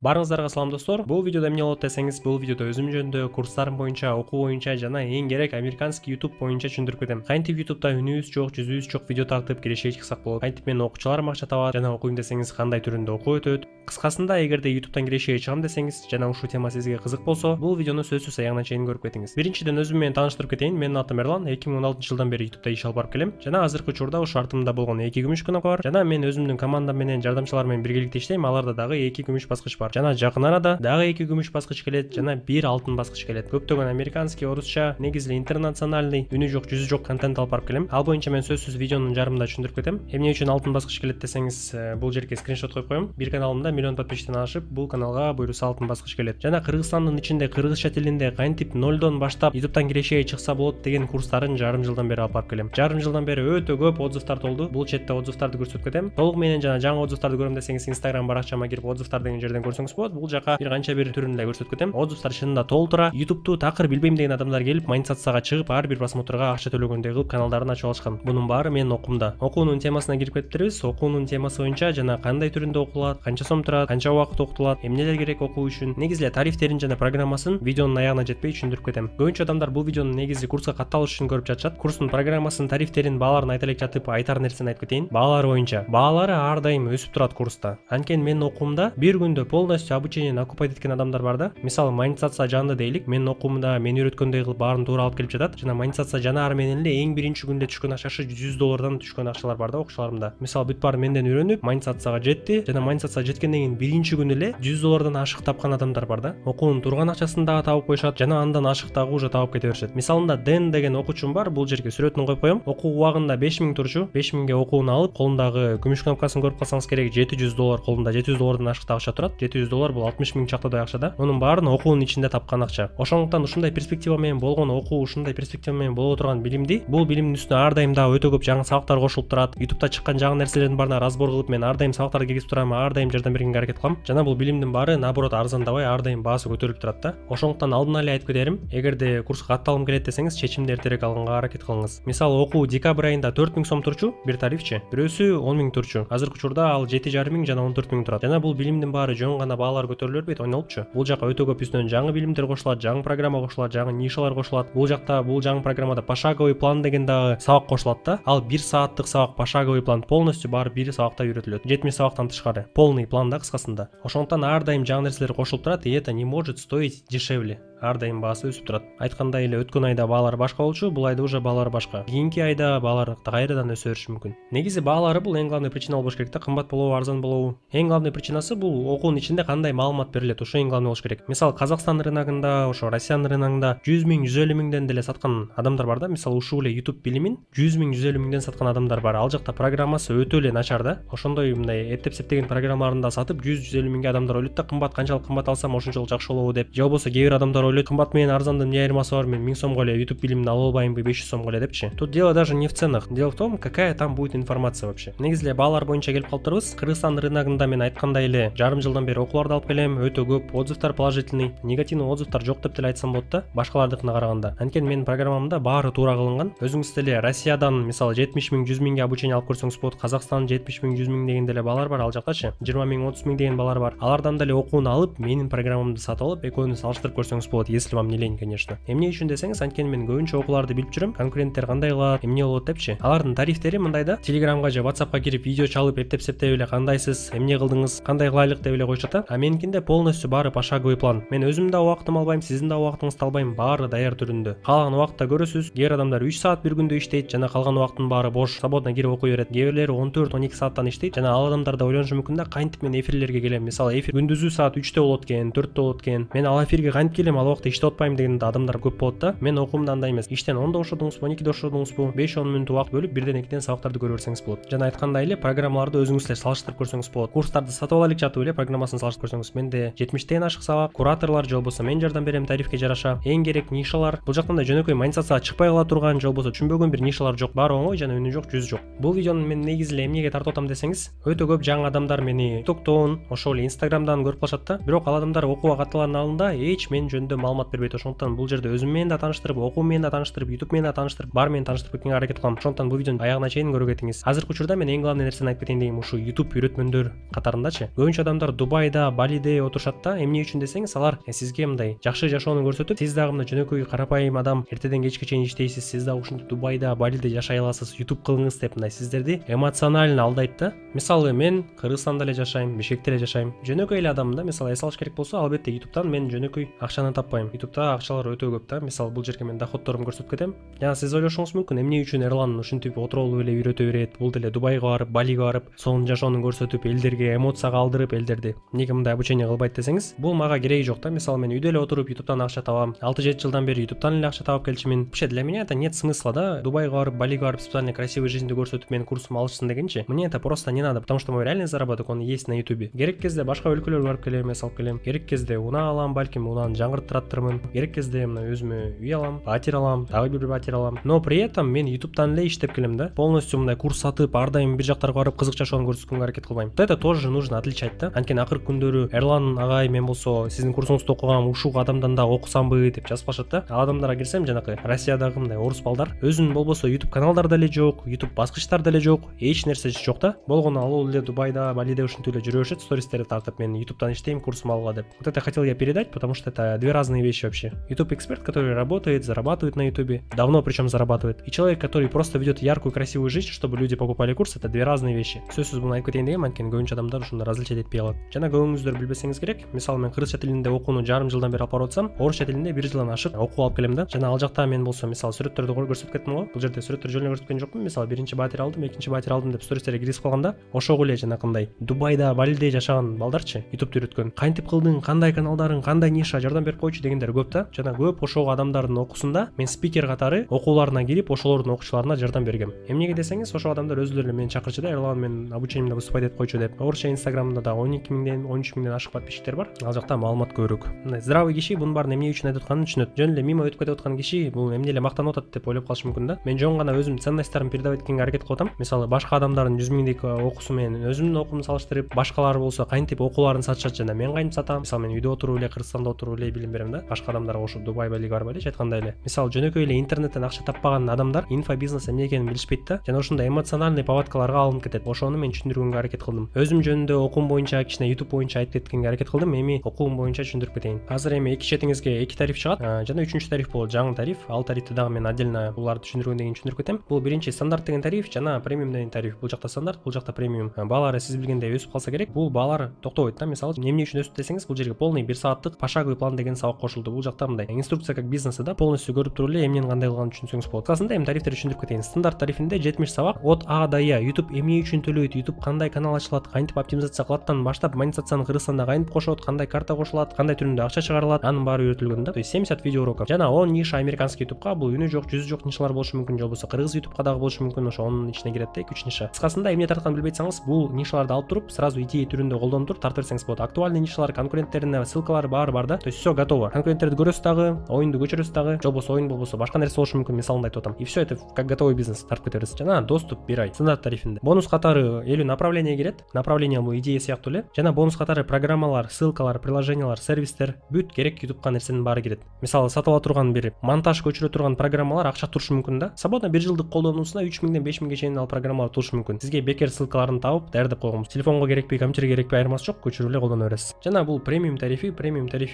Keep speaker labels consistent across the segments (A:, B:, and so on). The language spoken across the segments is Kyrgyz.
A: Барыңыздарга салам достор. Бул видеодо эмне болот десеңиз, бул видеодо өзүм жөнүндө, курстарым боюнча, окуу боюнча жана эң керек американский YouTube боюнча түшүндүрүп кетем. Кантип YouTube'да үнүбүз жок, жүзүбүз жок видео тартып кирешке чыксак болот. Кантип менин окуучуларым акча табат жана окуйм десеңиз, кандай түрүндө окуу өтөт. Кыскасында, эгерде YouTube'дан кирешке чыгам десеңиз жана ушул тема сизге кызык болсо, бул видеону сөзсүз аягына чейин көрүп кетиңиз. Биринчиден өзүм менен тааныштырып кетейин. Менин атым Эрлан. 2016 жылдан бери YouTube'да иш алып барып келем. Жана азыркы учурда ушу артымда болгон 2 күмүш кнопка бар. Жана мен өзүмдүн командам менен, жардамчылар менен биргеликте иштейм. Аларда дагы 2 күмүш баскыч бар. Жана жакын арада дагы 2 күмүш баскыч келет жана 1 алтын баскыч келет. Көптөгөн американский, орусча, негизи интернациональный, үнү жок, жүзү жок контент алып барып келем. Ал боюнча мен сөзсүз видеонун жарымында түшүндүрүп кетем. Эмне үчүн алтын баскыч келет десеңиз, бул жерге скриншот коюп коем. Бир каналымда миллион подписчиктен ашып, бул каналга буйруса алтын баскыч келет. Жана Кыргызстандын ичинде кыргызча тилинде кантип нолдон баштап YouTube'дан кирешке чыкса болот деген курстарын жарым жылдан бери алып барып келем. Жарым жылдан бери өтө көп отзывдар толду. Бул четте отзывдарды көрсөтүп кетем. Толук менен жана жаңы отзывдарды көрөм десеңиз, Instagram баракчама кирип отзывдар деген жерден көрсөңүз болот. Бул жака бир канча бир түрүн эле көрсөтүп кетем. Отзывдар чынында толтура. YouTube'ду такыр билбейм деген адамдар келип, монетизацияга чыгып, ар бир просмотрга акча төлөгөндөй кылып каналдарын ачып алышкан. Бунун баары менин окуумда. Окуунун темасына кирип кетиптирбиз. Окуунун темасы боюнча жана кандай түрүндө окулат, канча сом турат, канча убакыт окутулат, эмнелер керек окуу үчүн, негизи эле тарифтерин жана программасын видеонун аягына жетпей түшүндүрүп кетем. Көбүнчө адамдар бул видеону негизи курска катталыш үчүн көрүп жатышат. Курстун программасын, тарифтерин, бааларын айта элек жатып, айтар нерсени айтып кетейин. Баалары боюнча баалары ар дайым өсүп турат курста. Анткени менин окуумда бир күндө полностью обучениени окупайт эткен адамдар бар да. Мисалы монетизация жанды дейлик, менин окуумда мен үйрөткөндөй кылып баарын туура алып келип жатат. Жана монетизация жана ары менен эле эң биринчи күндө түшкөн акчасы $100 түшкөн акчалар бар да окуучуларымда. Мисалы бүт баары менден үйрөнүп, монетизацияга жетти жана монетизация жеткенден кийин биринчи күнү эле $100 ашык тапкан адамдар бар да. Окуунун турган акчасын дагы табып коюшат жана андан ашык дагы уже табып кете беришет. Мисалында Дэн деген окуучум бар, бул жерге сүрөтүн коюп коем. Окуу убагында 5000 турчу, 5000ге окууну алып, колундагы күмүш кнопкасын көрүп калсаңыз керек, $700, колунда $700 ашыкта акча турат. $700 бул 60 000 чактадай акча да. Мунун баарын окуунун ичинде тапкан акча. Ошондуктан ушундай перспектива менен болгон окуу, ушундай перспектива менен боло турган билимди, бул билимдин үстүнө ар дайым дагы өтө көп жаңы сабактар кошулуп турат. YouTube'да чыккан жаңы нерселердин баарына разбор кылып, мен ар дайым сабактарды киргизип турам, ар дайым жардам бергенге аракет кылам. Жана бул билимдин баары наоборот арзандабай, ар дайым баасы көтөрүлүп турат да. Ошондуктан алдын эле айтып кетерим, эгерде курска катталгым келет десеңиз, чечимди эртерээк алганга аракет кылыңыз. Мисалы окуу декабрь айында 4000 сом турчу, бир тарифчи, бирөөсү 10 000 турчу. Азыркы учурда ал 7,5 000 жана 14 000 турат. Жана бул билимдин баары жөн гана баалар көтөрүлө бербейт, ойнолупчу. Бул жака өтө көп үстүнөн жаңы билимдер кошулат, жаңы программа кошулат, жаңы нишалар кошулат. Бул жакта бул жаңы программада пошаговый план деген дагы сабак кошулат да. Ал 1 сааттык сабак, пошаговый план полностью баары 1 сабакта үйрөтүлөт. 70 сабактан тышкары. Полный план да кыскасында. Ошондуктан ар дайым жаңы нерселер кошулуп турат, и это не может стоить дешевле. Ар дайым баасы өсүп турат. Айткандай эле өткөн айда баалар башка болчу, бул айда уже баалар башка. Кийинки айда баалар кайрадан өсө бериши мүмкүн. Негизи баалары бул эң главный причина болуш керек да, кымбат болобу, арзан болобу. Эң главный причинасы бул окуунун ичинде кандай маалымат берилет, ошо эң главный болуш керек. Мисалы Казакстан рыногунда, ошо Россиянын рыногунда 100 000, 150 000ден деле саткан адамдар бар да. Мисалы ушул эле YouTube билимин 100 000, 150 000ден саткан адамдар бар. Ал жакта программасы өтө эле начар да. Ошондой мындай эптеп-септеген программаларын да сатып 100-150 000ге адамдар ойлойт да, кымбат, канчалык кымбат алсам ошончолук жакшы болобу деп. Же болбосо кээ бир адамдар ойлойт, кымбат менен арзандын эмне айырмасы бар, мен 1000 сомго эле YouTube билимин алып албаймбы, 500 сомго эле депчи. Тут дело даже не в ценах. Дело в том, какая там будет информация вообще. Негизи эле баалар боюнча келип калыптырбыз. Кыргызстан рыногунда мен айткандай эле жарым жылдан бери окууларды алып келем, өтө көп отзывдар положительный, негативный отзывдар жок деп деле айтсам болот да, башкалардыкына караганда. Анткени менин программамда баары туура кылынган. Өзүңүз деле Россиядан мисалы 70 000, 100 000ге обучение алып көрсөңүз болот. Казакстан 70 000, 100 000 деген деле баалар бар, ал жактачы 20 000, 30 000 деген баалар бар. Алардан деле окууну алып, менин программамды сатып алып, экөөнү салыштырып көрсөңүз болот, если вам не лень, конечно. Эмне үчүн десеңиз, анткени мен көбүнчө окууларды билип жүрөм, конкуренттер кандай кылат, эмне болот депчи. Алардын тарифтери мындай да, Telegramга же WhatsAppка кирип видео чалып, эптеп-септеп эле кандайсыз, эмне кылдыңыз, кандай кылайлык деп эле коюшат да. А меникинде полностью баары пошаговый план. Мен өзүм да убактым албайм, сиздин да убактыңызды албайм, баары даяр түрүндө. Каалаган убакытта көрөсүз. Кээ бир адамдар 3 саат бир күндө иштейт жана калган убактын баары бош, свободно кирип окуй берет. Кээ бирлери 14-12 сааттан иштейт жана ал адамдар да ойлонушу мүмкүн да, кантип мен эфирлерге келем. Мисалы эфир күндүзү саат 3-тө болот экен, 4-тө болот экен. Мен ал эфирге кантип келем, ал убакта иштеп атпайм деген адамдар көп болот да. Мен окуумда андай эмес. Иштен 10-да бошодуңузбу, 12-де бошодуңузбу, 5-10 мүнөт убакыт бөлүп, 1-ден 2-ден сабактарды көрүп берсеңиз болот. Жана айткандай эле программаларды өзүңүз эле салыштырып көрсөңүз болот. Курстарды сатып алайлык жатып эле программасын салыштырып көрсөңүз, менде 70тен ашык сабак, кураторлор же болбосо мен жардам берем тарифке жараша. Эң керек нишалар. Бул жактан да жөнөкөй монетизацияга чыкпай кала турган же болбосо түшүнбөгөн бир нишалар жок. Баары оңой жана үнү жок, жүзү жок. Бул видеону мен негизи эле эмнеге тартып атам десеңиз, өтө көп жаңы адамдар мени TikTok'тон, ошол эле Instagram'дан көрүп калышат да. Бирок ал адамдар окууга катталганын алдында эч мен жөнүндө жөнүндө маалымат бербейт. Ошондуктан бул жерде өзүм менен да тааныштырып, окуу менен да тааныштырып, YouTube менен да тааныштырып, бар менен тааныштырып кеткенге аракет кылам. Ошондуктан бул видеону аягына чейин көрө кетиңиз. Азыркы учурда мен эң главный нерсени айтып кетейин дегем, ушу YouTube үйрөтмөндөр катарындачы. Көбүнчө адамдар Дубайда, Балиде отурушат да. Эмне үчүн десеңиз, алар сизге мындай жакшы жашоону көрсөтүп, сиз дагы мына жөнөкөй карапайым адам, эртеден кечке чейин иштейсиз, сиз дагы ушинтип Дубайда, Балиде жашай аласыз, YouTube кылыңыз деп мындай сиздерди эмоционально алдайт да. Мисалы мен Кыргызстанда эле жашайм, Бишкекте эле жашайм. Жөнөкөй эле адаммын да. Мисалы эс алыш керек болсо, албетте YouTube'дан мен жөнөкөй акчаны таппайм. YouTube'да акчалар өтө көп да. Мисалы бул жерге мен доходторумду көрсөтүп кетем. Жана сиз ойлошуңуз мүмкүн, эмне үчүн Эрлан ушинтип отуролуп эле үйрөтө берет, бул деле Дубайга барып, Балига барып, сонун жашоону көрсөтүп, элдерге эмоцияга алдырып, элдерди эмнеге мындай обучение кылбайт десеңиз, бул мага кереги жок да. Мисалы мен үйдө эле отуруп YouTube'дан акча табам. 6-7 жылдан бери YouTube'дан эле акча табып келчимин. Вообще для меня это нет смысла да. Дубайга барып, Балига барып, специально красивый жизньди көрсөтүп, менин курсумду алышсын дегенчи. Мне это просто не надо, потому что мой реальный заработок он есть на YouTube. Керек кезде башка өлкөлөргө барып келем, эс алып келем. Керек кезде унаа алам, балким унааны жаңырттыраттырмын. Керек кезде мына өзүмө үй алам, фатир алам, дагы бир фатир алам. Но при этом мен YouTube'дан эле иштеп келем да. Полностью мындай курс сатып, ар дайым бир жактарга барып кызык жашоону көрсөткөнгө аракет кылбайм. Вот это тоже нужно отличать да. Анткени акыркы күндөрү Эрлан агай мен болсо сиздин курсуңузду окугам, ушул адамдан да окусамбы деп жазып калышат да. Ал адамдарга кирсем, жанакы Россиядагы мындай орус балдар өзүнүн болбосо YouTube каналдары деле жок, YouTube баскычтары деле жок, эч нерсеси жок да. Болгону ал эле Дубайда, Балиде ушинтип эле жүрө беришет, стористерди тартып, мен YouTube'дан иштейм, курсум алууга деп. Вот это хотел я передать, потому что это две разные вещи вообще. YouTube эксперт, который работает, зарабатывает на YouTube, давно причем зарабатывает, и человек, который просто ведет яркую, красивую жизнь, чтобы люди покупали курс, это две разные вещи. Сөзсүз буну айтып кетейин дегем, анткени көбүнчө адамдар ушуну различать этпей калат. Жана көбүңүздөр билбесеңиз керек, мисалы мен кыргызча тилинде окууну жарым жылдан бери алып барып атсам, орусча тилинде 1 жылдан ашык окуп алып келем да. Жана ал жакта мен болсо мисалы сүрөттөрдү көрсөтүп кеттим го. Бул жерде сүрөттөрдү жөн эле көрсөткөн жокмун. Мисалы биринчи батир алдым, экинчи батир алдым деп стористерге киргизип калганда, ошого эле жанакындай Дубайда, Балиде жашаган балдарчы, YouTube үйрөткөн. Кантип кылдың, кандай каналдарың, кандай ниша, жардам берип койчу дегендер көп да. Жана көп ошого адамдардын окуусунда мен спикер катары окууларына кирип, ошолордун окуучуларына жардам бергем. Эмнеге десеңиз, ошол адамдар өзүлөрү эле мени чакырчу да, Эрлан мен обучениемде выступать этип койчу деп. Орусча Инстаграмда да 12 миңден 13 миңден ашык подписчиктер бар. Ал жакта маалымат көбүрөөк. Мындай здравый киши бунун баарын эмне үчүн айтып атканын түшүнөт. Жөн эле мимо өтүп кетип аткан киши бул эмне эле мактанып атат деп ойлоп калышы мүмкүн да. Мен жөн гана өзүм ценностьтарымды передавать эткенге аракет кылып атам. Мисалы башка адамдардын 100 миңдик окуусу менен өзүмдүн окуумду салыштырып, башкалар болсо кантип окууларын сатышат жана мен кантип сатам. Мисалы мен үйдө отуруп эле Кыргызстанда отуруп эле билим берем да. Башка адамдарга ошо Дубай, Балига барбай эле айткандай эле. Мисалы жөнөкөй эле интернеттен акча таппаган адамдар инфобизнес эмне экенин билишпейт да. Жана ошондой эмоциональный повадкаларга алынып кетет. Ошону мен түшүндүргөнгө аракет кылдым. Өзүм жөнүндө окуум боюнча, кичине YouTube боюнча айтып кеткенге аракет кылдым. Эми окуум боюнча түшүндүрүп кетейин. Азыр эми эки четиңизге эки тариф чыгат. Жана үчүнчү тариф болот, жаңы тариф. Ал тарифти дагы мен отдельно буларды түшүндүргөндөн кийин түшүндүрүп кетем. Бул биринчи стандарт деген тариф, жана премиум деген тариф. Бул жакта стандарт, бул жакта премиум. Баалары сиз билгендей өсүп калса керек. Бул баалар токтобойт да. Мисалы эмне үчүн өсүп десеңиз, бул жерге полный 1 сааттык пошаговый план деген сабак кошулду. Бул жакта мындай инструкция как бизнеса да, полностью көрүп туруп эле эмнени кандай кылганын түшүнсөңүз болот. Кысасында эми тарифтерди түшүндүрүп кетейин. Стандарт тарифинде 70 сабак от А до Я. YouTube эмне үчүн төлөйт, YouTube кандай канал ачылат, кантип оптимизация кылаттан баштап монетизацияны Кыргызстанда кантип кошот, кандай карта кошулат, кандай түрүндө акча чыгарылат, анын баары үйрөтүлгөн да. То есть 70 видео уроков. Жана 10 ниша американский YouTube'га, бул үнү жок, жүзү жок нишалар болушу мүмкүн, же болбосо кыргыз YouTube'га дагы болушу мүмкүн. Ошо онун ичине кирет да 2-3 ниша. Кыскасында эмне тартканын билбей атсаңыз, бул нишаларды алып туруп, сразу идея түрүндө колдонуп туруп тартып берсеңиз болот. Актуальный нишалар, конкуренттерине ссылкалары баары бар да. То есть все готово. Конкуренттерди көрөсүз дагы, оюнду көчүрөсүз дагы, же болбосо оюн болбосо башка нерсе болушу мүмкүн, мисалында айтып атам. И все это как готовый бизнес тартып кете бересиз. Жана доступ 1 ай стандарт тарифинде. Бонус катары 50 направление кирет. Направление бул идея сыяктуу эле. Жана бонус катары программалар, ссылкалар, приложениялар, сервистер, бүт керек YouTube'га нерсенин баары кирет. Мисалы сатып ала турган бир монтаж көчүрө турган программалар акча турушу мүмкүн да. Свободно 1 жылдык колдонуусуна 3 миңден 5 миңге чейин ал программалар турушу мүмкүн. Сизге бекер ссылкаларын табып даярдап койгонбуз. Телефонго керекпи, компьютерге керекпи айырмасы жок, көчүрүп эле колдоно бересиз. Жана бул премиум тарифи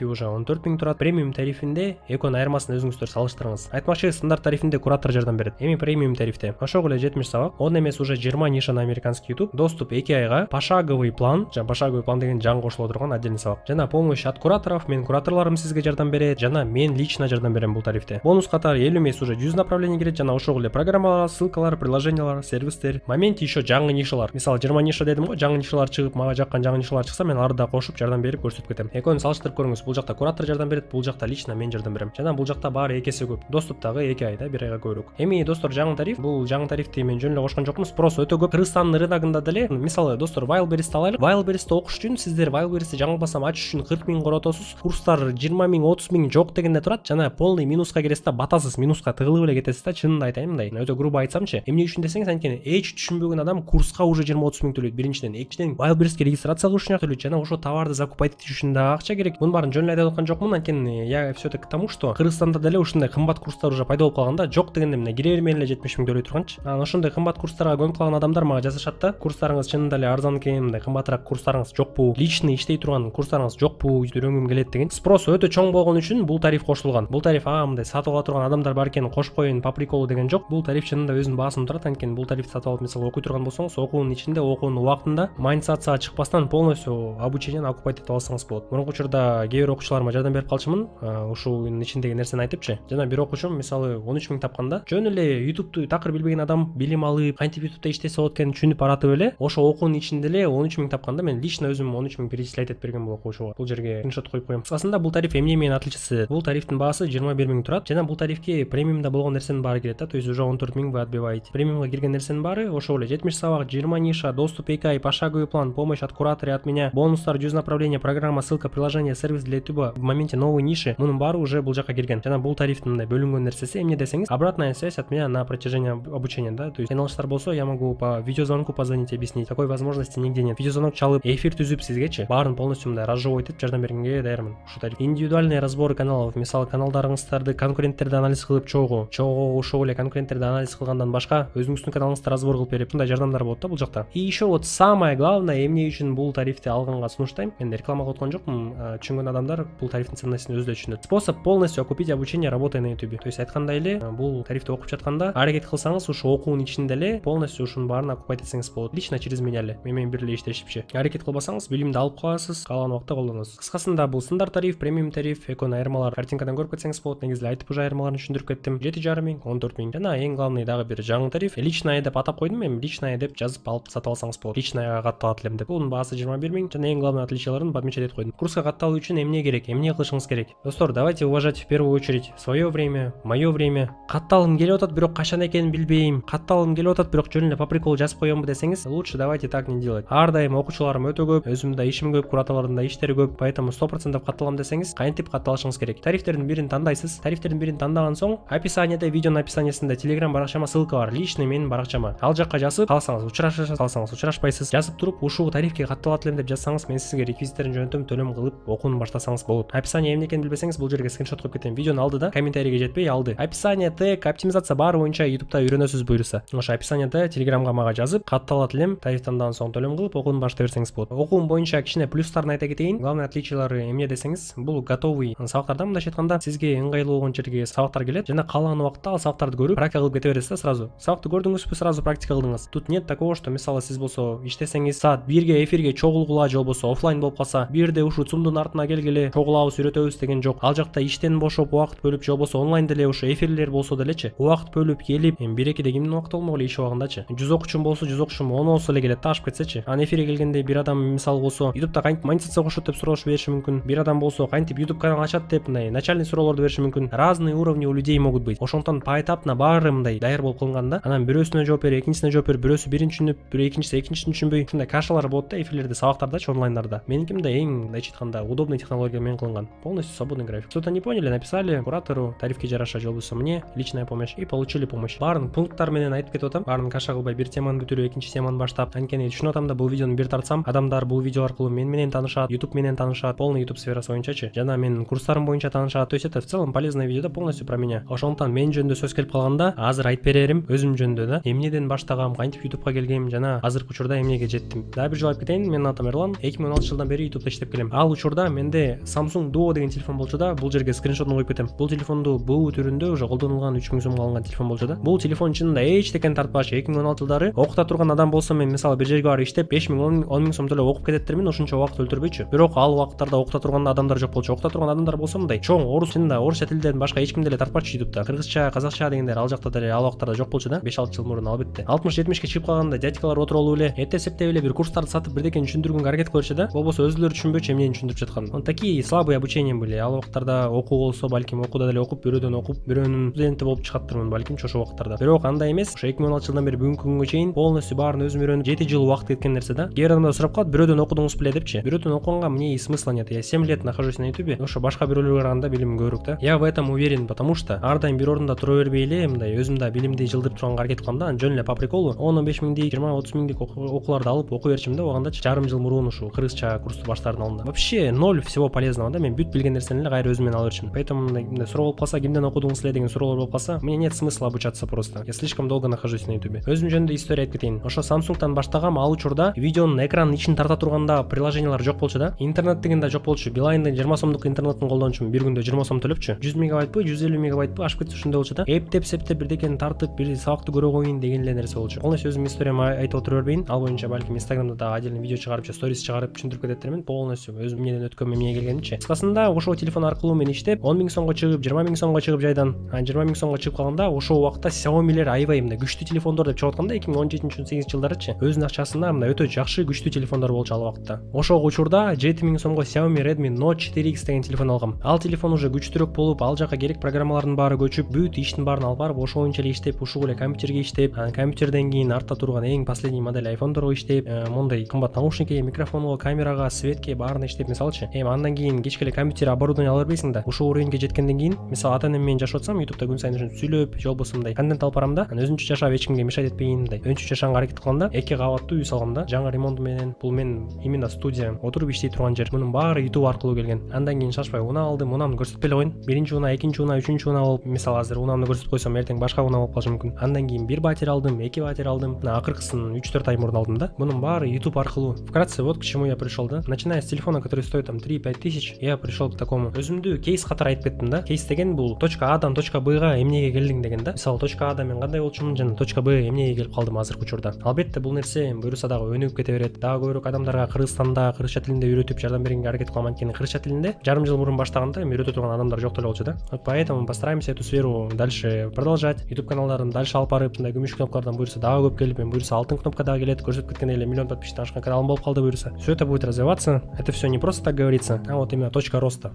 A: уже 14 миң турат. Премиум тарифинде экөөнүн айырмасын өзүңүздөр салыштырыңыз. Айтмакчы, стандарт тарифинде куратор жардам берет. Эми премиум тарифте ошого эле 70 сабак, он эмес уже 20 ниша на американский YouTube, доступ 2 айга, пошаговый план, пошаговый план деген жаңы кошуло турган отдельный сабак. Жана помощь от кураторов, менин кураторлорум сизге жардам берет, жана мен лично жардам берем бул тарифте. Бонус катары 50 эмес уже 100 направлений кирет, жана ошого эле программалар, ссылкалар, приложениялар, сервистер. Моменти еще жаңы нишалар. Мисалы 20 ниша дедим го, жаңы нишалар чыгып, мага жаккан жаңы нишалар чыкса, мен арды да кошуп жардам берип көрсөтүп кетем. Экөөнү салыштырып көрүңүз. Бул жакта куратор жардам берет, бул жакта лично мен жардам берем. Жана бул жакта баары 2 эсе көп. Доступ дагы 2 айда 1 айга көбүрөөк. Эми достор, жаңы тариф, бул жаңы тарифти мен жөн эле кошкон жокмун. Спрос өтө көп. Кыргызстандын рыногунда деле, мисалы достор, Wildberries'ти алайлык. Wildberries'ти окуш үчүн сиздер Wildberries'ти жаңылбасам ачыш үчүн 40 миң коротосуз. Курстар 20 миң, 30 миң жок дегенде турат. Жана полный минуска киресиз да, батасыз, минуска тыгылып эле кетесиз да. Чынын айтайын мындай. Өтө грубо айтсамчы, эмне үчүн десеңиз, анткени эч түшүнбөгөн адам курска уже 20-30 миң төлөйт биринчиден. Экинчиден Wildberries'ке регистрация кылыш үчүн төлөйт, жана ошо товарды закупать этиш үчүн да акча керек. Мунун баарын жөн эле айтып аткан жокмун. мун анткени я все-таки к тому, что Кыргызстанда деле ушундай кымбат курстар уже пайда болуп калганда, жок дегенде мына кире бермей эле 70 000 төлөй турганчы. Анан ошондой кымбат курстарга көнүп калган адамдар мага жазышат да, курстарыңыз чынында эле арзан экен, мындай кымбатыраак курстарыңыз жокпу, личный иштей турган курстарыңыз жокпу, үйрөнгүм келет деген. Спрос өтө чоң болгон үчүн бул тариф кошулган. Бул тариф мындай сатып ала турган адамдар бар экен, кошуп коеюн по приколу деген жок. Бул тариф чынында өзүнүн баасын турат. Анткени бул тарифти сатып алып мисалы окуй турган болсоңуз, окуунун ичинде окуунун убактында майнсацияга чыкпастан полностью обучениени окупать этип алсаңыз болот. Мурунку учурда кээ бир окуучуларыма жардам берип калчумун, ушунун ичиндеги нерсени айтыпчы. Жана бир окуучум мисалы 13 000 тапканда, жөн эле YouTube'ду такыр билбеген адам билим алып, кантип YouTube'да иштесе болот экенин түшүнүп аратып эле, ошо окуунун ичинде эле 13 000 тапканда мен лично өзүм 13 000 перечислять этип берген бул окуучуга. Бул жерге скриншот коюп коем. Кыскасында бул тариф эмне менен отличасы? Бул тарифтин баасы 21 000 турат. Жана бул тарифке премиумда болгон нерсенин баары кирет да, то есть уже 14 000 вы отбиваете. Премиумга кирген нерсенин баары ошол эле: 70 сабак, 20 ниша, доступ API, пошаговый план, помощь от куратора и от меня, бонустар, 100 направления, программа, ссылка, приложение, сервис для YouTube, в моменте новой ниши. Мунун баары уже бул жака кирген. Жана бул тарифтин мындай бөлүнгөн нерсеси эмне десеңиз, обратная связь от меня на протяжении обучения, да, то есть айналыштар болсо, я могу по видеозвонку позвонить, объяснить. Такой возможности нигде нет. Видеозвонок чалып, эфир түзүп сизгечи баарын полностью мындай разжевывать этип жардам бергенге даярмын. Ушу тариф. Индивидуальные разборы каналов, мисалы каналдарыңыздарды конкуренттерди анализ кылып чогуу ошол эле конкуренттерди анализ кылгандан башка өзүңүздүн каналыңызды разбор кылып берип, мындай жардамдар болот да бул жакта. И еще вот самое главное, эмне үчүн бул тарифти алганга сунуштайм, мен реклама кылып аткан жокмун, түшүнгөн адамдар бул тарифтин ценностин өзү да түшүнөт. Способ полностью окупить обучение, работая на YouTube. То есть айткандай эле, бул тарифти окуп жатканда аракет кылсаңыз, ушу окуунун ичинде эле полностью ушунун баарын окупать этсеңиз болот. Лично через меня эле, мен менен бирге иштешипчи. Аракет кылбасаңыз, билимди алып каласыз, каалаган убакта колдоносуз. Кыскасында бул стандарт тариф, премиум тариф, экөөнүн айырмалары картинкадан көрүп кетсеңиз болот. Негизи айтып уже айырмаларын түшүндүрүп кеттим. 7,5 000, 14 000. Жана эң главный дагы бир жаңы тариф, личная деп атап койдум мен, личная деп жазып алып сатып алсаңыз болот. Личная катталат элем деп. Бунун баасы 21 000, жана эң главный отличияларын подмечать этип койдум. Курска катталуу үчүн эмне керек, эмне кылышыңыз керек? Достор, давайте уважать в первую очередь свое время, мое время. Катталгым келип атат, бирок качан экенин билбейм. Катталгым келип атат, бирок жөн эле по приколу жазып коёмбу десеңиз, лучше давайте так не делать. Ар дайым окуучуларым өтө көп, өзүмдүн да ишим көп, кураторлордун да иштери көп, поэтому 100% катталам десеңиз, кантип катталышыңыз керек? Тарифтердин бирин тандайсыз. Тарифтердин бирин тандаган соң, описаниеде, видеонун описаниясында Telegram баракчама ссылка бар, личный менин баракчама. Ал жакка жазып, калсаңыз учурашасыз, калсаңыз учурашпайсыз. Жазып туруп, ушул тарифке катталат элем деп жазсаңыз, мен сизге реквизиттерин жөнөтөм, төлөм кылып окууну баштасаңыз болот. Описание эмне экенин билбесеңиз, бул жерге скриншот коюп кетем. Видеонун алдыда, комментарийге жетпей алды. Описание, тег, оптимизация баары боюнча YouTube'да үйрөнөсүз буюрса. Ошо описаниеде Telegramга мага жазып, катталат элем, тариф тандадан соң төлөм кылып окууну баштай берсеңиз болот. Окуум боюнча кичине плюстарын айта кетейин. Главный отличиялары эмне десеңиз, бул готовый сабактардан мындайча айтканда сизге ыңгайлуу болгон жерге сабактар келет. Жана каалаган убакта ал сабактарды көрүп, практика кылып кете бересиз да сразу. Сабакты көрдүңүзбү, сразу практика кылдыңыз. Тут нет такого, что мисалы сиз болсо иштесеңиз, саат 1ге эфирге чогулгула же болбосо офлайн болуп калса, 1де ушу цумдун артына келгиле чогулабыз, үйрөтөбүз деген жок. Ал жакта иштен бошоп убакыт бөлүп же болбосо онлайн деле ушу эфирлер болсо делечи, убакыт бөлүп келип, 1-2де кимдин убакыты болмок эле иш убагындачы. 100 окуучум болсо, 100 окуучум 10 болсо эле келет да, ашып кетсечи. Анан эфирге келгенде бир адам мисалы болсо, YouTube'да кантип монетизация кошот деп суроош бериши мүмкүн. Бир адам болсо, кантип YouTube канал ачат деп мындай начальный суроолорду бериши мүмкүн. Разные уровни у людей могут быть. Ошондон поэтапно баары мындай даяр болуп калынган да. Анан бирөөсүнө жооп бер, экинчисине жооп бер, бирөөсү бирин түшүнүп, бирөө экинчисин түшүнбөй. Ушундай кашалар болот да эфирлерде, сабактардачы, онлайндарда. Меники мындай эң мындайча айтканда удобный технология менен кылынган. Полностью свободный график. Что-то не поняли, написали куратору, тарифке жараша же болбосо мне, личная помощь, и получили помощь. Баарын пункттар менен айтып кетип атам. Баарын каша кылбай, бир теманы бүтүрүп, экинчи теманы баштап. Анткени түшүнүп атам да, бул видеону бир тартсам, адамдар бул видео аркылуу мен менен таанышат, YouTube менен таанышат, полный YouTube сферасы боюнчачы. Жана менин курстарым боюнча таанышат. То есть это в целом полезное видео да, полностью про меня. Ошондуктан мен жөнүндө сөз келип калганда, азыр айтып берерим өзүм жөнүндө да. Эмнеден баштагам, кантип YouTube'га келгем, жана азыркы учурда эмнеге жеттим. Дагы бир жолу айтып кетейин, менин атым Эрлан, 2016 жылдан бери YouTube'да иштеп келем. Ал учурда менде Samsung Duo деген телефон болчу да, бул жерге скриншотун коюп кетем. Бул телефонду буу түрүндө уже колдонулган 3000 сомго алынган телефон болчу да. Бул телефон чынында эчтекен тартпач. 2016 жылдары окута турган адам болсо, мен мисалы бир жерге барып иштеп 5000 10000 сом төлөп окуп кететтермин, ошончо убакыт өлтүрбөйчү. Бирок ал убакыттарда окута турган адамдар жок болчу. Окута турган адамдар болсо мындай чоң орус чынында орусча тилден башка эч ким деле тартпачу YouTube'да. Кыргызча, казакча дегендер ал жакта деле ал убакыттарда жок болчу да. 5-6 жыл мурун албетте. 60-70ке чыгып калганда дядькалар отуруп алып эле эте септеп эле бир курстарды сатып бирдекени түшүндүргөнгө аракет кылышчу да. Болбосо өзүлөрү түшүнбөчү эмнени түшүндүрүп жатканын. Он такие слабые обучения были. Ал убакыттарда окуу болсо, балким окууда деле окуп, бирөөдөн окуп, бирөөнүн студенти болуп чыгаттырмын балким ошол убакыттарда. Бирок андай эмес. Ошо 2016 жылдан бери бүгүнкү күнгө чейин полностью баарын өзүм үйрөнүп, 7 жыл убакыт кеткен нерсе да. Кээ бир адамдар сурап калат, бирөөдөн окудуңуз беле депчи. Бирөөдөн окуганга мне и смысла нет. Я 7 лет нахожусь на YouTube. Ошо башка бирөөлөргө караганда билимим көбүрөөк да. Я в этом уверен, потому что ар дайым бир орунда тура бербей эле мындай өзүм да билимди жылдырып турганга аракет кылам да. Жөн эле по приколу 10-15 миңдик, 20-30 миңдик окууларды алып окуй берчим да. Оганда чарым жыл мурун ушу кыргызча курсту баштардын алдында. Вообще ноль всего полезного да. Мен бүт билген нерсени эле кайра өзүм менен ала берчүмүн. Поэтому мындай суроо болуп калса, кимден окудуңуз эле деген суроолор болуп калса, мне нет смысла обучаться просто. Я слишком долго нахожусь на YouTube. Өзүм жөнүндө история айтып кетейин. Ошо Samsung'тан баштагам, ал учурда видеонун экранын ичин тарта турганда приложениялар жок болчу да. Интернет деген да жок болчу. Билайндын 20 сомдук интернетин колдончумун. Бир күндө 20 сом төлөпчү. 100 мегабайтпы, 150 мегабайтпы ашып кетсе ошондой болчу да. Эптеп септеп бирдекени тартып, бир сабакты көрө коюн деген эле нерсе болчу. Полностью өзүм историямды айтып отура бербейин. Ал боюнча балким Instagramда да отдельный видео чыгарып, сторис чыгарып түшүндүрүп кететирмин. Полностью өзүм эмнеден өткөн, эмнеге келгенимчи. Кыскасында ошол телефон аркылуу мен иштеп 10 000 сомго чыгып, 20 000 сомго чыгып жайдан, 20 000 сомго чыгып калганда ошол убакта Xiaomi'лер аябай мындай күчтүү телефондор деп чыгып атканда 2017-18 жылдарычы өзүнүн акчасына мындай өтө жакшы күчтүү телефондор болчу ал убакта. Ошол учурда 7 000 сомго Xiaomi Redmi Note 4X деген телефон алгам. Ал телефон уже күчтүүрөөк болуп, ал жака керек программалардын баары көчүп, бүт иштин баарын алып барып, ошол боюнча эле иштеп, ушул эле компьютерге иштеп, компьютерден кийин артта турган эң последний модель айфондорго иштеп, мондай кымбат наушникке, микрофонго, камерага, светке баарына иштеп, мисалчы. Андан кийин кечке эле компьютер оборудование ала бербейсиң да. Ушул уровеньге жеткенден кийин, мисалы ата-энем менен жашап атсам, YouTube'да күн сайын ушинтип сүйлөп, же болбосо мындай контент алып барам да. Өзүнчө жашап эч кимге мешать этпейин мындай. Өнчү жашаганга аракет кылганда 2 кабаттуу үй салгам да. Жаңы ремонт менен, бул мен именно студия, отуруп иштей турган жер. Мунун баары YouTube аркылуу келген. Андан кийин шашпай уна алдым, унамды көрсөтпөй эле коюн. Биринчи уна, экинчи уна, үчүнчү уна болуп, мисалы азыр унамды көрсөтүп койсом, эртең башка уна болуп калышы мүмкүн. Андан кийин 1 батер алдым, 2 батер алдым. Акыркысын 3-4 ай мурун алдым да. Мунун баары YouTube аркылуу. Вкратце вот к чему я пришел, да. Начиная с телефона, который стоит там 3-5 тысяч, я пришел к такому. Өзүмдү кейс катары айтып кеттим да. Кейс деген бул точка Адан точка Бга эмнеге келдиң деген да. Мисалы точка Ада мен кандай болчумун жана точка Б эмнеге келип калдым азыркы учурда. Албетте бул нерсе буюрса дагы өнүгүп кете берет. Дагы көбүрөөк адамдарга Кыргызстанда кыргызча тилинде үйрөтүп жардам бергенге аракет кылам. Анткени кыргызча тилинде жарым жыл мурун баштаганда эми үйрөтө турган адамдар жок деле болчу да. Вот поэтому постараемся эту сферу дальше продолжать. YouTube каналдарын дальше алып барып, мындай күмүш кнопкалардан буюрса дагы көп келип, буюрса алтын кнопка дагы келет. Көрсөтүп кеткендей эле миллион подписчиктен ашкан каналым болуп калды буюрса. Все это будет развиваться. Это все не просто так говорится, а вот именно точка роста.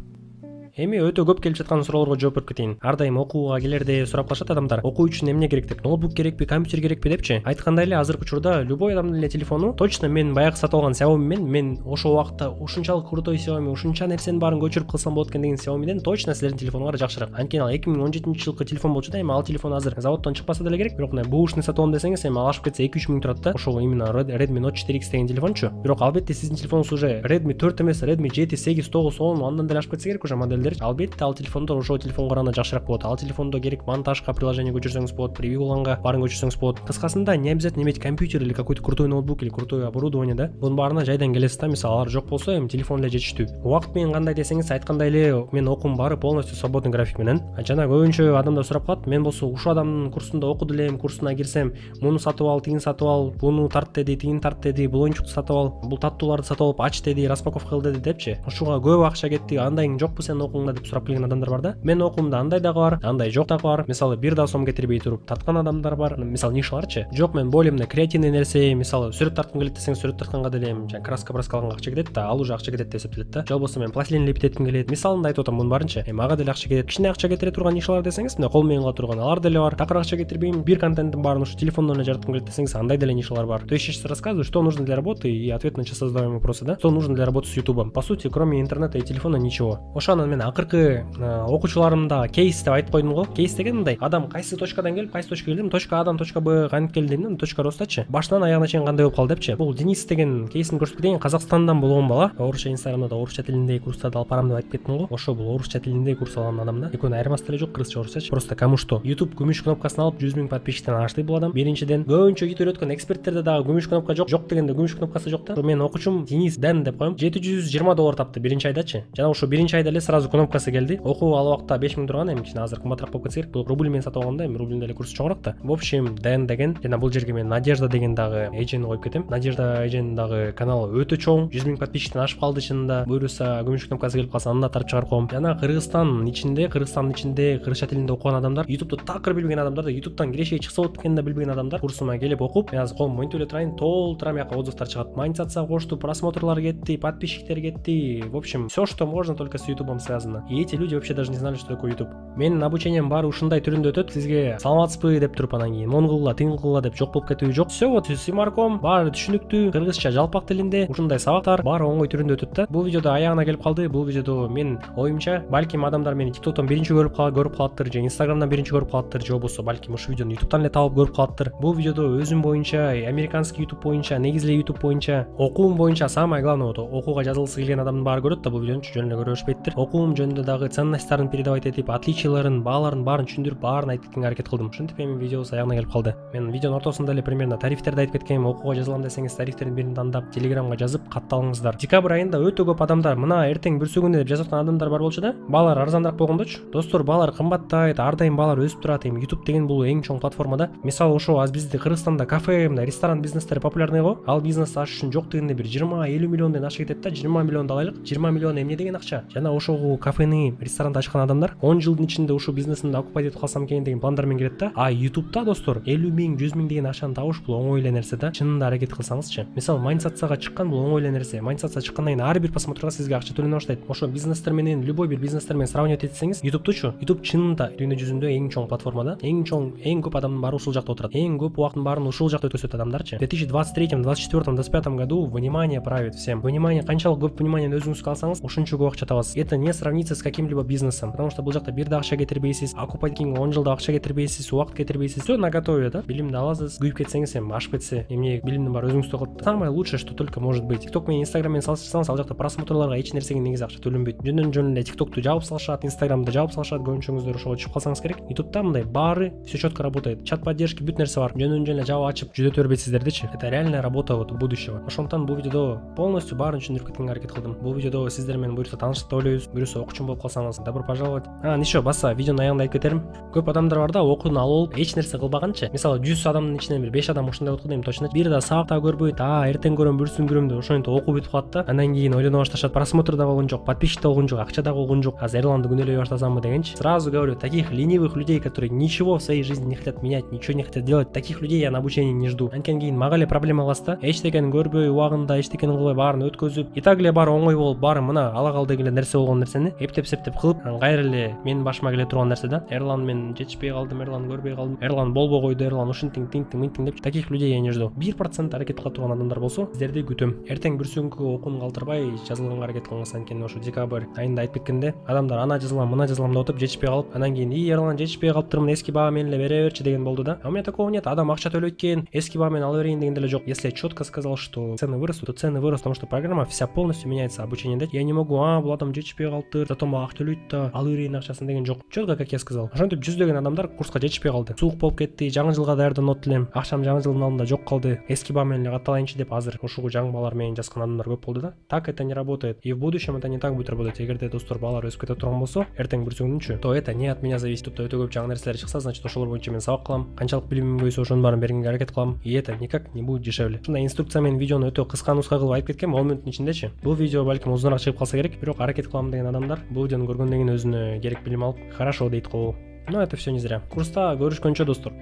A: Эми өтө көп келип жаткан суроолорго жооп берип кетейин. Ар дайым окууга келерде сурап калышат адамдар. Окуу үчүн эмне керек деп, ноутбук керекпи, компьютер керекпи депчи. Айткандай эле азыркы учурда любой адамдын эле телефону, точно мен баягы сатып алган Xiaomi мен ошол убакта ушунчалык крутой Xiaomi, ушунча нерсенин баарын көчүрүп кылсам болот экен деген Xiaomi'ден точно силердин телефоноңор жакшыраак. Анткени ал 2017 жылкы телефон болчу да, эми ал телефон азыр заводдон чыкпаса деле керек. Бирок мына бушный сатып алам десеңиз, эми алышып кетсе 2-3 миң турат да. Ошол именно Redmi Note 4X деген телефончу. Бирок албетте сиздин телефонуңуз уже Redmi 4 эмес, Redmi 7, 8, 9, 10 андан деле ашып кетсе керек уже модельдер. Албетте ал телефондор ошол телефонго караганда жакшыраак болот. Ал телефондо керек монтажга приложение көчүрсөңүз болот, превьюланга баарын көчүрсөңүз болот. Кыскасында не обязательно иметь компьютер или какой-то крутой ноутбук или крутое оборудование да. Бунун баарына жайдан келесиз да. Мисалы алар жок болсо эми телефон эле жетиштүү. Убакыт менен кандай десеңиз, айткандай эле мен окуум баары полностью свободный график менен. Жана көбүнчө адамдар сурап калат, мен болсо ушул адамдын курсунда окуду элем, курсуна кирсем, муну сатып ал, тигин сатып ал, буну тарт деди, тигин тарт деди, бул оюнчукту сатып ал, бул таттууларды сатып алып ач деди, распаковка кыл деди депчи. Ушуга көп акча кетти, андайың жокпу сенин окууңда деп сурап келген адамдар бар да. Мен окуумда андай дагы бар, андай жок дагы бар. Мисалы 1 да сом кетирбей туруп тарткан адамдар бар. Мисалы нишаларчы. Жок, мен более мына креативный нерсе, мисалы сүрөт тарткым келет десең, сүрөт тартканга деле жана краска алганга акча кетет да, ал уже акча кетет деп эсептелет да. Же болбосо мен пластилин лепитетким келет. Мисалында айтып атам, мунун баарынчы. Ага деле акча кетет. Кичине акча кетире турган нишалар десеңиз, мына кол менен кыла турган алар деле бар. Такыр акча кетирбейм, бир контенттин баарын ушу телефондон эле жараткым келет десеңиз, андай деле нишалар бар. То есть я сейчас рассказываю, что нужно для работы и ответ на часто задаваемые вопросы, да? Что нужно для работы с YouTube. По сути, кроме интернета и телефона ничего. Ошонун мен акыркы окуучуларымда кейс деп айтып койдум го. Кейс деген мындай, адам кайсы точкадан келип, кайсы точкага келдим, точка Адан точка Б кантип келдим, точка Ростачы. Башынан аягына чейин кандай болуп калды депчи. Бул Денис деген кейсин көрсөтүп кетейин, Казакстандан болгон бала. Орусча Инстаграмда орусча тилинде курстарды алып барам деп айтып кеттим го. Ошо бул орусча тилинде курс алган адам да. Экөөнүн айырмасы деле жок, кыргызча орусчачы. Просто кому что. YouTube күмүш кнопкасын алып 100 000 подписчиктен ашты бул адам. Биринчиден, көбүнчө YouTube үйрөткөн эксперттерде дагы күмүш кнопка жок. Жок дегенде күмүш кнопкасы жок да. Мен окуучум Денис Дэн деп коем. $720 тапты биринчи айдачы. Жана ошо биринчи айда эле сразу кнопкасы келди. Окуу ал убакта 5 000 турган, эми азыр кымбатыраак болуп кетсе керек. Бул рубль менен сатып алганда, эми рубльдин эле курсу чоңураак да. В общем, Дэн деген жана бул жерге мен Надежда деген дагы эжени коюп кетем. Надежда эженин дагы каналы өтө чоң, 100 000 подписчиктен ашып калды чынында. Буюрса күмүш кнопкасы келип калса, аны да тартып чыгарып коем. Жана Кыргызстандын ичинде кыргызча тилинде окуган адамдар, YouTube'ду такыр билбеген адамдар да, YouTube'дан кирешеги чыкса болот экенин да билбеген адамдар курсума келип окуп, мен азыр колум монтип эле турайын, толтурам, жака отзывдар чыгат. Монетизация кошту, просмотрлар кетти, подписчиктер кетти. В общем, все, что можно только с YouTube'ом связано. базаны. И эти люди вообще даже не знали, что такое YouTube. Менин обучением баары ушундай түрүндө өтөт. Сизге саламатсызбы деп туруп анан кийин монгулга, тынгылга деп жок болуп кетүү жок. Все вот симарком баары түшүнүктүү, кыргызча жалпак тилинде ушундай сабактар баары оңой түрүндө өтөт да. Бул видеодо аягына келип калды. Бул видеодо мен оюмча балким адамдар мени TikToктон биринчи көрүп калаттыр, же Instagramдан биринчи көрүп калаттыр, же болбосо балким ушу видеону YouTube'дан эле табып көрүп калаттыр. Бул видеодо өзүм боюнча, американский YouTube боюнча, негизи эле YouTube боюнча, окуум боюнча самое главное вот окууга жазылгысы келген адамдын баары көрөт да бул видеону, жөн эле көрө беришпейттир. Окуум жөнүндө дагы ценностьтарын передавать этип, отличияларын, бааларын баарын түшүндүрүп, баарын айтып кеткенге аракет кылдым. Ушинтип эми видеобуз аягына келип калды. Мен видеонун ортосунда эле примерно тарифтерди айтып кеткем. Окууга жазылам десеңиз тарифтердин бирин тандап Telegramга жазып катталыңыздар. Декабрь айында өтө көп адамдар мына эртең бүрсөгүндө деп жазып аткан адамдар бар болчу да. Баалар арзаныраак болгондочу. Достор, баалар кымбаттайт, ар дайым баалар өсүп турат. Эми YouTube деген бул эң чоң платформа да. Мисалы ошо аз бизде Кыргызстанда кафе, ресторан бизнестери популярный го. Ал бизнес аш үчүн жок дегенде бир 20-50 миллиондон ашып кетет да. 20 миллионду алайлык. 20 миллион эмне деген акча? Жана ошого кафени, ресторанды ачкан адамдар 10 жылдын ичинде ушул бизнесин окупайт этип калсам экен деген пландар менен келет да. А YouTube'да достор 50 миң, 100 миң деген акчаны табыш бул оңой эле нерсе да. Чынында аракет кылсаңызчы. Мисалы Майнсатсага чыккан бул оңой эле нерсе. Майнсатса чыккандан кийин ар бир просмотрга сизге акча төлөнө баштайт. Ошо бизнестер менен, любой бир бизнестер менен сравнивать этсеңиз, YouTube'тучу. YouTube чынында дүйнө жүзүндө эң чоң платформа да. Эң чоң, эң көп адамдын баары ушул жакта отурат. Эң көп убактын баарын ушул жакта өткөзөт адамдарчы. В 2023, 24, 25 году внимание правит всем. Внимание, канчалык көп вниманиени өзүңүзгө алсаңыз, ошончо көп акча табасыз. Это не сравнится с каким-либо бизнесом, потому что бул жакта бир да акча кетирбейсиз, окупайт кийинки 10 жылда акча кетирбейсиз, убакыт кетирбейсиз. Всё наготове да. Билимди аласыз, күйүп кетсеңиз эми ашып кетсе, эмне билимдин баары өзүңүздө калат. Самое лучшее, что только может быть. TikTok менен Instagram менен салыштырсаңыз, ал жакта просмотрлорго эч нерсеге негизи акча төлөнбөйт. Жөн эле TikTok'ту жаап салышат, Instagram'ды жаап салышат, көбүнчөңүздөр ошого түшүп калсаңыз керек. YouTube'да мындай баары все четко работает. Чат поддержки бүт нерсе бар. Жөн эле жаап ачып жүзөтө бербейсиздердичи. Это реальная работа вот будущего. Ошондуктан бул видеодо полностью баарын түшүндүрүп кеткенге аракет кылдым. Бул видеодо сиздер менен буюрса таанышып деп ойлойбуз. Буюрса окуучум болуп калсаңыз, добро пожаловать. Еще баса видеонун аягында айтып кетерим. Көп адамдар бар да, окууну алып эч нерсе кылбаганчы. Мисалы 100 адамдын ичинен бир 5 адам ушундай болот дейм точно. Бир да сабак да көрбөйт. Эртең көрөм, бүрсүн көрөм деп ошентип окуу бүтүп калат да. Андан кийин ойлоно башташат. Просмотр да болгон жок, подписчик да болгон жок, акча да болгон жок. Азыр Эрланды күнөөлөй баштасамбы дегенчи. Сразу говорю, таких ленивых людей, которые ничего в своей жизни не хотят менять, ничего не хотят делать, таких людей я на обучение не жду. Анткени кийин мага эле проблема кыласыз да. Эчтекени көрбөй, убагында эчтекени кылбай баарын өткөзүп, и так эле баары оңой болуп, баары мына ала кал деген нерсе болгон нерсени эптеп-септеп кылып, кайра эле менин башыма келе турган нерсе да. Эрлан мен жетишпей калдым, Эрлан көрбөй калдым, Эрлан болбой койду, Эрлан ушинтиң тиңтиң мынтиң деп. Таких людей я не жду. 1% аракет кыла турган адамдар болсо, сиздерди күтөм. Эртең бүрсүңкү окууну калтырбай жазылганга аракет кылыңыз. Анткени ошо декабрь айында айтып кеткенде адамдар ана жазылам, мына жазылам деп отуп жетишпей калып, анан кийин Эрлан жетишпей калыптырмын, эски баа менен эле бере берчи деген болду да. А у меня такого нет. Адам акча төлөйт экен, эски баа менен ала берейин деген деле жок. Если я четко сказал, что цены вырастут, то цены вырастут, потому что программа вся полностью меняется. Обучение дать я не могу. Бул адам жетишпей калыптыр, зато мага ак төлөйт да, ала берейин акчасын деген жок. Четко, как я сказал. Ошентип жүздөгөн адамдар курска жетишпей калды. Суук болуп кетти, жаңы жылга даярданып элем. Акчам жаңы жылдын алдында жок калды. Эски баа менен эле катталайынчы деп азыр ушул жаңы баалар менен жазган адамдар көп болду да. Так это не работает. И в будущем это не так будет работать. Эгерде достор баалар өсүп кете турган болсо, эртең бүрсүңүнчү, то это не от меня зависит. Өтө көп жаңы нерселер чыкса, значит ошолор боюнча мен сабак кылам. Канчалык билимим көбөйсө ошонун баарын бергенге аракет кылам. И это никак не будет дешевле. Ушундай инструкция менен видеону өтө кыска нуска кылып айтып кеткем, 10 мүнөттүн ичиндечи. Бул видео балким узунараак чыгып калса керек, бирок аракет кылам деген адамдар бул видеону көргөндөн кийин өзүнө керек билим алып, хорошо дейт го. Но это все не зря. Курста көрүшкөнчө достор.